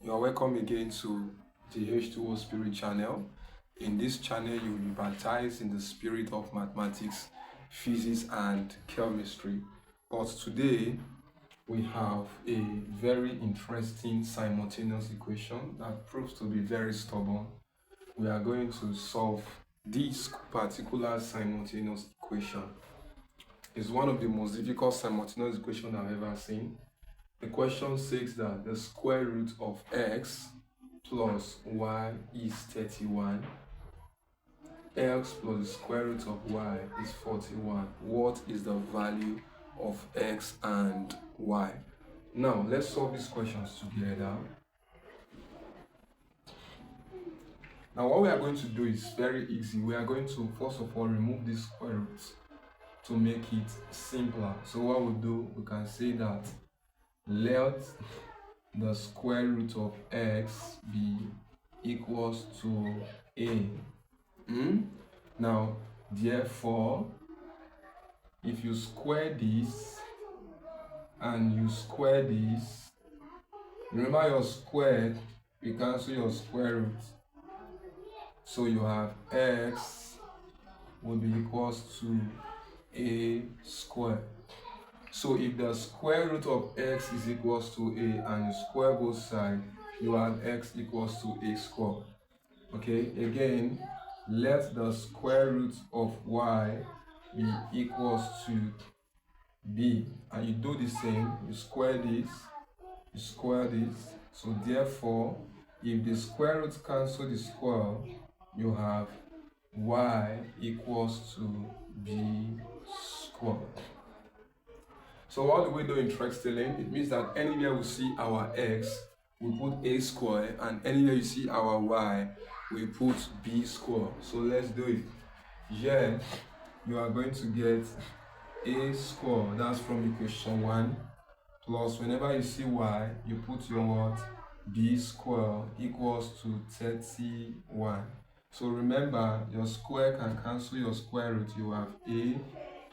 You are welcome again to the H2O Spirit channel. In this channel, you will be baptized in the spirit of mathematics, physics, and chemistry. But today, we have a very interesting simultaneous equation that proves to be very stubborn. We are going to solve this particular simultaneous equation. It's one of the most difficult simultaneous equations I've ever seen. The question says that the square root of x plus y is 31. X plus the square root of y is 41. What is the value of x and y? Now, let's solve these questions together. Now, what we are going to do is very easy. We are going to, first of all, remove these square roots to make it simpler. So what we'll do, we can say that let the square root of x be equals to a. Now, therefore, if you square this and you square this, remember your square, you cancel your square root. So you have x will be equals to a squared. So if the square root of x is equals to a and you square both sides, you have x equals to a squared. Okay, again, let the square root of y be equals to b. And you do the same, you square this, you square this. So therefore, if the square root cancel the square, you have y equals to b squared. So what do we do interestingly? It means that anywhere we see our x, we put a square, and anywhere you see our y, we put b square. So let's do it. Here, you are going to get a square, that's from equation 1, plus whenever you see y, you put your what? B square equals to 31. So remember, your square can cancel your square root. You have a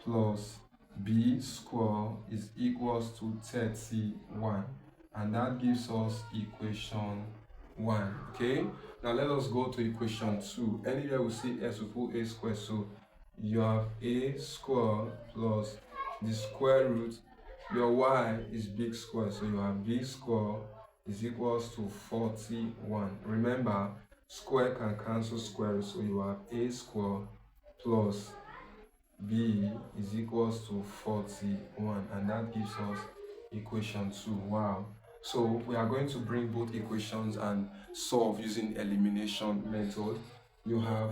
plus b square is equals to 31, and that gives us equation 1. Okay, now let us go to equation 2. Anywhere we see s, we put a square. So you have a square plus the square root. Your y is big square, so you have b square is equals to 41. Remember, square can cancel square root, so you have a square plus b is equals to 41, and that gives us equation 2. Wow. So we are going to bring both equations and solve using elimination method. You have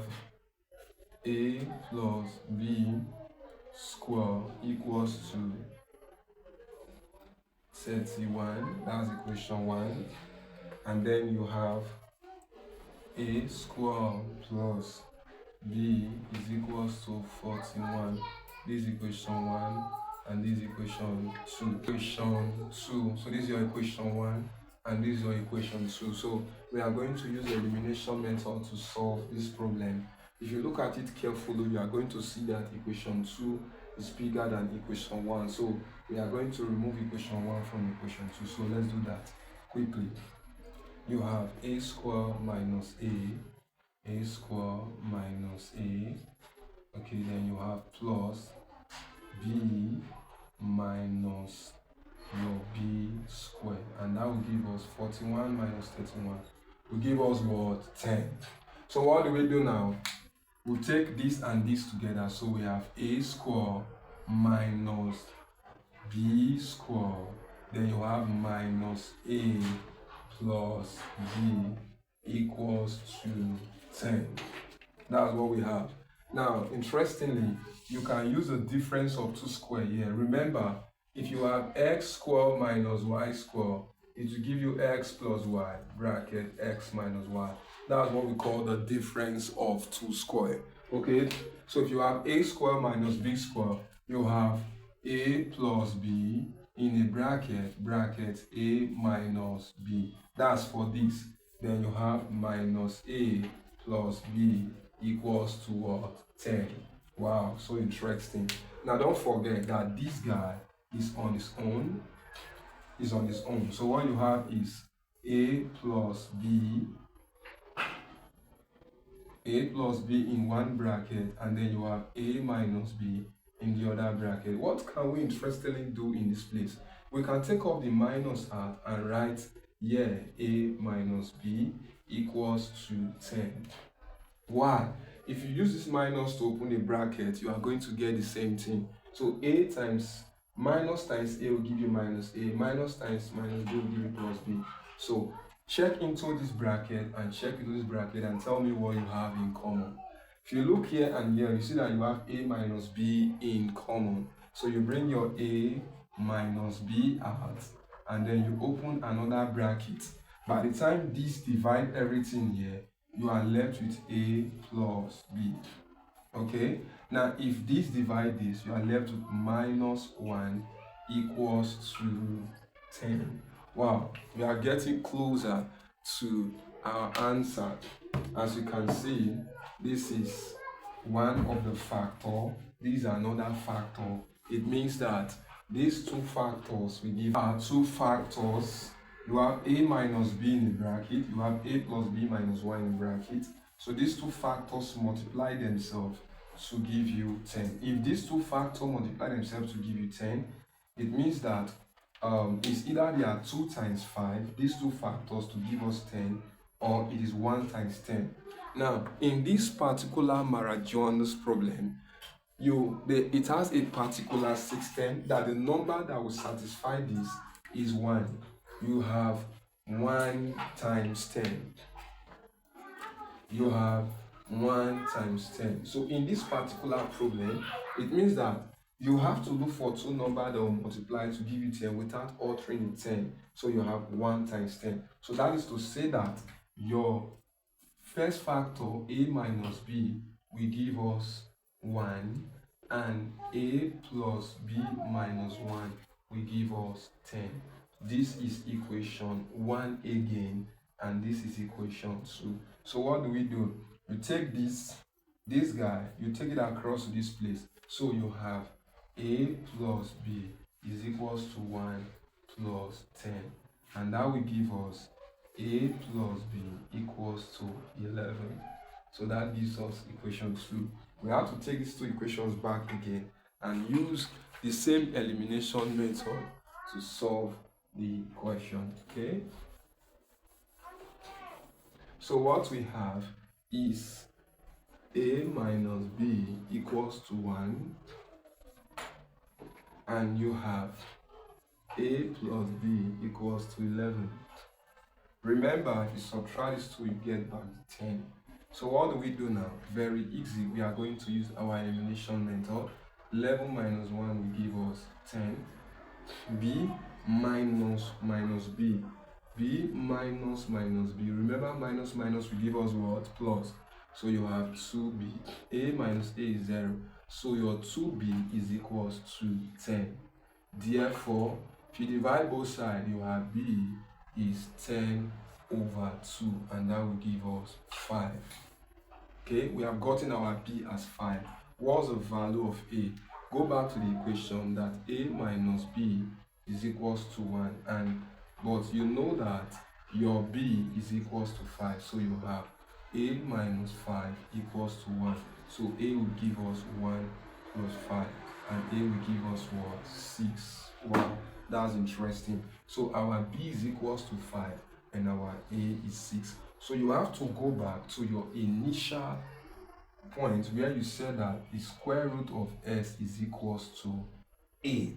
a plus b square equals to 31. That's equation 1. And then you have a square plus b is equals to 41. This is equation 1 and this is equation 2. Equation 2. So this is your equation 1 and this is your equation 2. So we are going to use the elimination method to solve this problem. If you look at it carefully, you are going to see that equation 2 is bigger than equation 1. So we are going to remove equation 1 from equation 2. So let's do that quickly. You have a square minus a square minus a. Okay, then you have plus b minus your b square, and that will give us 41 minus 31 will give us what? 10. So what do we do now? We'll take this and this together. So we have a square minus b square, then you have minus a plus b equals to 10. That's what we have. Now, interestingly, you can use the difference of two squares here. Remember, if you have x squared minus y squared, it will give you x plus y, bracket x minus y. That's what we call the difference of two squares. Okay, so if you have a squared minus b squared, you have a plus b in a bracket a minus b. That's for this. Then you have minus a plus b equals to what? 10. Wow, so interesting. Now don't forget that this guy is on his own. So what you have is a plus b in one bracket, and then you have a minus b in the other bracket. What can we interestingly do in this place? We can take off the minus out and write here a minus b equals to 10. Why? If you use this minus to open a bracket, you are going to get the same thing. So a times minus times a will give you minus a, minus times minus b will give you plus b. So check into this bracket and check into this bracket and tell me what you have in common. If you look here and here, you see that you have a minus b in common. So you bring your a minus b out and then you open another bracket. By the time this divide everything here, you are left with a plus b. Okay, now if this divide this, you are left with minus 1 equals to 10. Wow, we are getting closer to our answer. As you can see, this is one of the factor, this is another factor. It means that these two factors we give are two factors. You have a minus b in the bracket, you have a plus b minus 1 in the bracket. So these two factors multiply themselves to give you 10. If these two factors multiply themselves to give you 10, it means that it's either they are 2 times 5, these two factors to give us 10, or it is 1 times 10. Now, in this particular Marajona's problem, it has a particular system that the number that will satisfy this is 1. You have 1 times 10. You have 1 times 10. So in this particular problem, it means that you have to look for two numbers that will multiply to give you 10 without altering the 10. So you have 1 times 10. So that is to say that your first factor, a minus b, will give us 1, and a plus b minus 1 will give us 10. This is equation 1 again, and this is equation 2. So what do? You take this guy, you take it across to this place. So you have a plus b is equals to 1 plus 10. And that will give us a plus b equals to 11. So that gives us equation 2. We have to take these two equations back again and use the same elimination method to solve the question. Okay? So what we have is a minus b equals to 1, and you have a plus b equals to 11. Remember, if you subtract these two, you get back 10. So what do we do now? Very easy. We are going to use our elimination method. 11 minus 1 will give us 10. B minus b. B minus b. Remember, minus will give us what? Plus. So you have 2b. A minus a is 0. So your 2b is equals to 10. Therefore, if you divide both sides, you have b is 10 over 2, and that will give us 5. Okay, we have gotten our b as 5. What's the value of a? Go back to the equation that a minus b is equals to 1, but you know that your b is equals to 5, so you have a minus 5 equals to 1. So a will give us 1 plus 5, and a will give us what? 6. Wow, that's interesting. So our b is equals to 5 and our a is 6. So you have to go back to your initial point where you said that the square root of s is equals to a.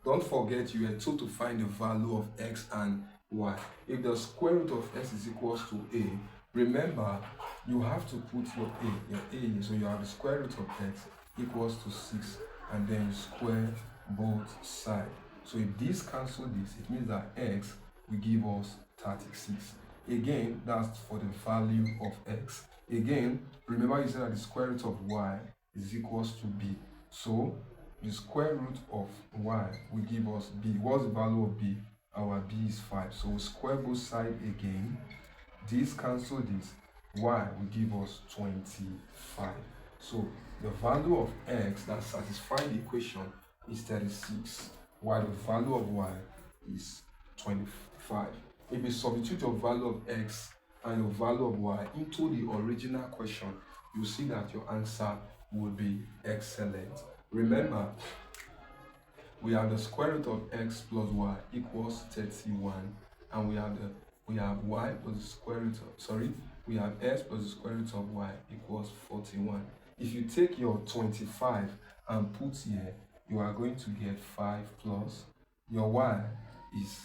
Don't forget you were told to find the value of x and y. If the square root of s is equals to a, remember you have to put your a, so you have the square root of x equals to 6, and then you square both sides. So if this cancel this, it means that x will give us 36. Again, that's for the value of x. Again, remember you said that the square root of y is equals to b. So the square root of y will give us b. What's the value of b? Our b is 5. So we square both sides again. This cancel this. Y will give us 25. So the value of x that satisfies the equation is 36, while the value of y is 25. if you substitute your value of x and your value of y into the original question, you see that your answer will be excellent. Remember, we have the square root of x plus y equals 31, and we have y plus the square root of, we have x plus the square root of y equals 41. If you take your 25 and put here, you are going to get 5 plus your y is,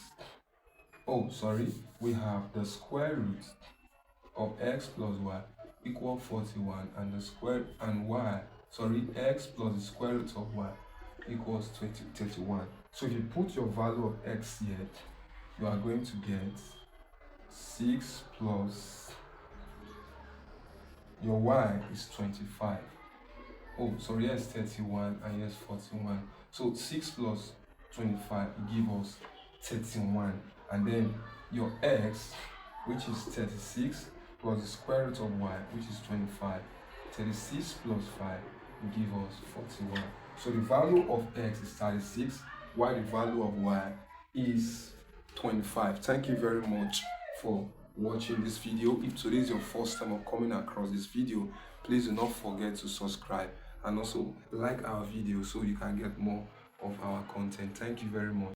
we have the square root of x plus y equal 41, and the square and y, x plus the square root of y equals 31. So if you put your value of x here, you are going to get 6 plus your y is 25. Here is 31 and here is 41. So 6 plus 25 give us 31, and then your x, which is 36, plus the square root of y, which is 25. 36 plus 5 will give us 41. So the value of x is 36, while the value of y is 25. Thank you very much for watching this video. If today is your first time of coming across this video, please do not forget to subscribe and also like our video so you can get more of our content. Thank you very much.